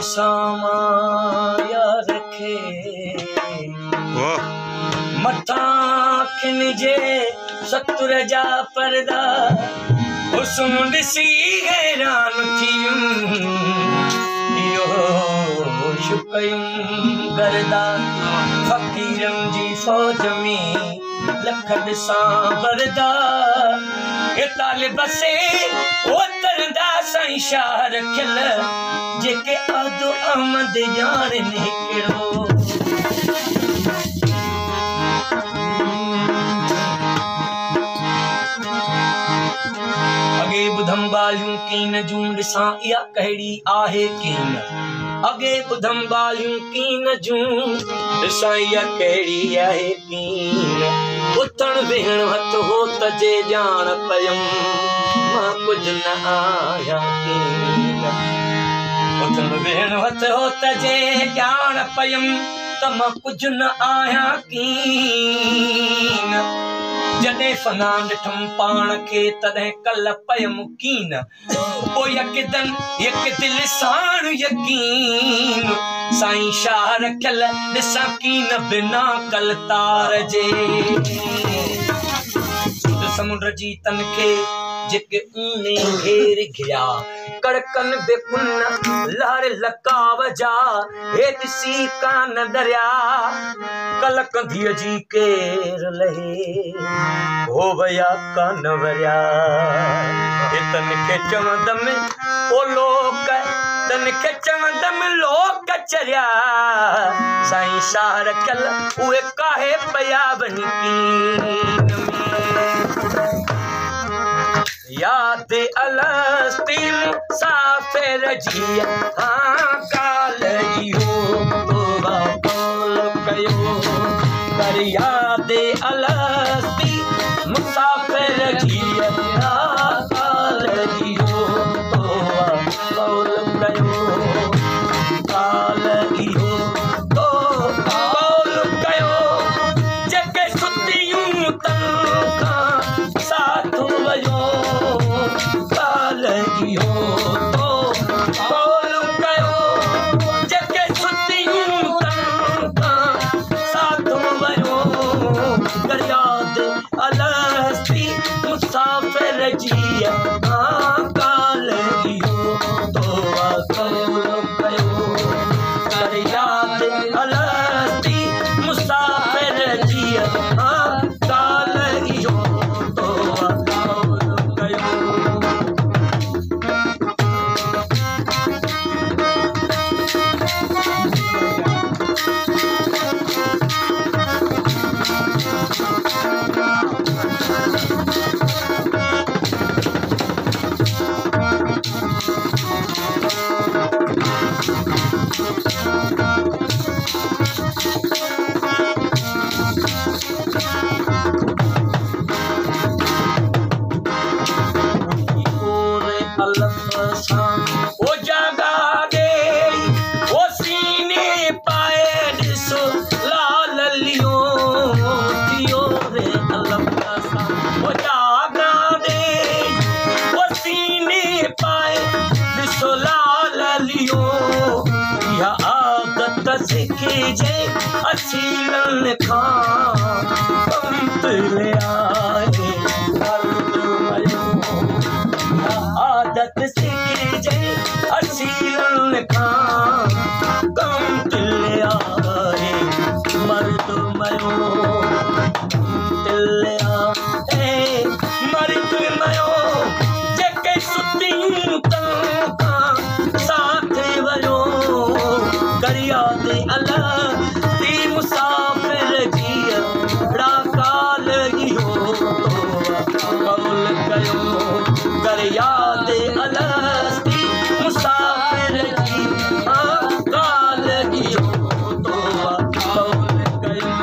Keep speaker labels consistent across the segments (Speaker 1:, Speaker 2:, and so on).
Speaker 1: सामाया रखे मथा खिन जे सतुर जा परदा उसम ॾिसी हैरान थियूं इहो शुकयूं गर्दा फ़क़ीरनि जी फ़ौज में लख ॾिसां बरदा हे तालिब से ओतरदा साईं शाह रखियल जेके आदो अहमद ॼाणनि हिकिड़ो अगे बुधम ॻाल्हियूं कीन जूं ॾिसां इहा कहिड़ी आहे कीन अगे बुधम ॻाल्हियूं कीन जूं ॾिसां इहा कहिड़ी आहे कीन उथण वेहण हथ हो त जे ॼाण पयम मां कुझु न आहियां कीन उथण वेहण हथ हो त जे ॼाण पयम त मां कुझु न आहियां कीन जॾहिं फना ॾिठम पाण खे तॾहिं कल पयम कीन पोइ यकिदन यकिदिल साण यकीन साईं शाह रखियल ॾिसां कीन बिना कल तार जे समुंड जी तन खे जेके ऊने घेर घिया कड़कन बेकुन लहर लकाव जा हे ॾिसी कान दरिया कल कंधीअ जी केर लहे हो भया कान वरिया हे तन खे चवंदम ओ लोक तन खे चवंदम लोक चरिया साईं शाह रखियल उहे काहे पया बनी याद अलस्ती मुसाफिर जी हाँ काल इहो तोबा कौल कयो कर याद अलस्ती मुसाफिर जी हाँ काल इहो तोबा कौल कयो काल इहो तो कौल कयो जेके सुतियूं तन खां साथ वयो काल इहो तो कौल कयो जेके सुतियूं तन खां साथ वयो कर याद अलस्ती मुसाफिर जी हाँ काल इहो तो कौल कयो कर याद अलस्ती मुसाफिर जी हाँ काल इहो तो कौल कयो ओ जगा दे ओ सीने पाए ॾिसो लाल लियो दियो रे अलफ़ सां ओ जगा दे ओ सीने पाए ॾिसो लाल लियो इहा आदत सिखिजे असीलनि खां कंतले आहे आदत सिखिजे असीलनि खां कंतले आहे मर्द मयो कंतले आहे मर्द मयो जेके सुतियूं तन खां साथ वयो कर याद अलस्ती मुसाफिर जी काल इहो कौल कयो कर याद अलस्ती मुसाफिर जी काल इहो तो कौल कयो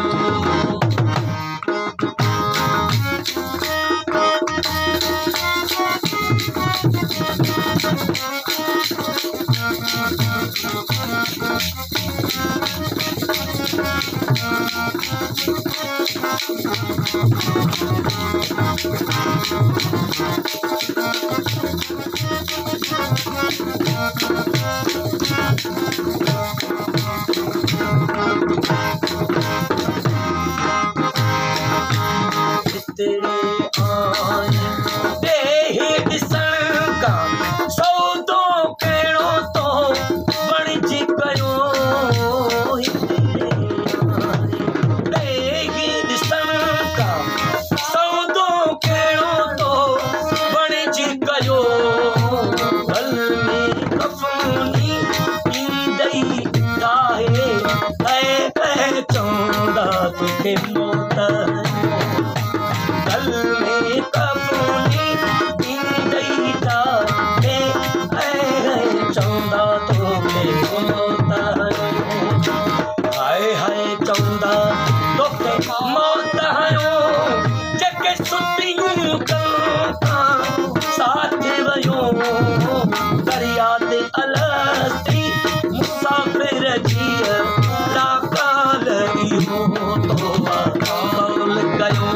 Speaker 1: सौदो कहिड़ो तो बणिजी कयो ॾिसण का सौदो कहिड़ो तो बणिजी कयो गल में कफनी ईंदई आहे ऐं चवंदा तोखे मौत गल में कफनी ईंदई आहे ऐं चवंदा तोखे मौत हाय हाय चवंदा तोखे मौत आयो जेके सुतियूं साथ वियो दरिया ते अलस्ती मुसाफ़िर जी लाकाल इहो तो कौल कयो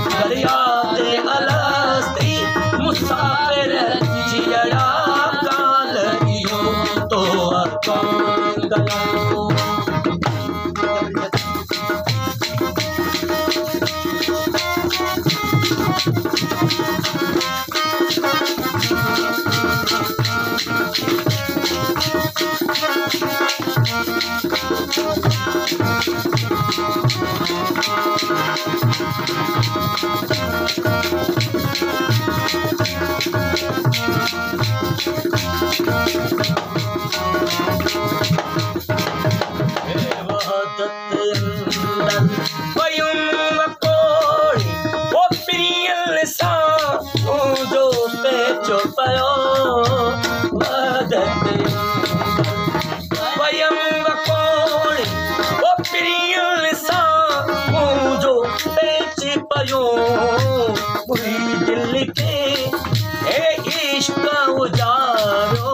Speaker 1: दरिया ते अलस्ती मुसाफ़िर जी लाकाल इहो तो कौल कयो दिल के इश्क उजारो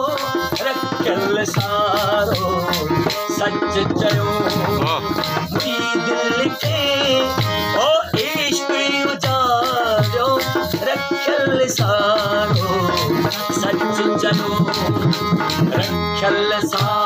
Speaker 1: रखियल सारो सच चयो दिल के इश्क उजारो रखियल सारो सच चयो रखियल सारो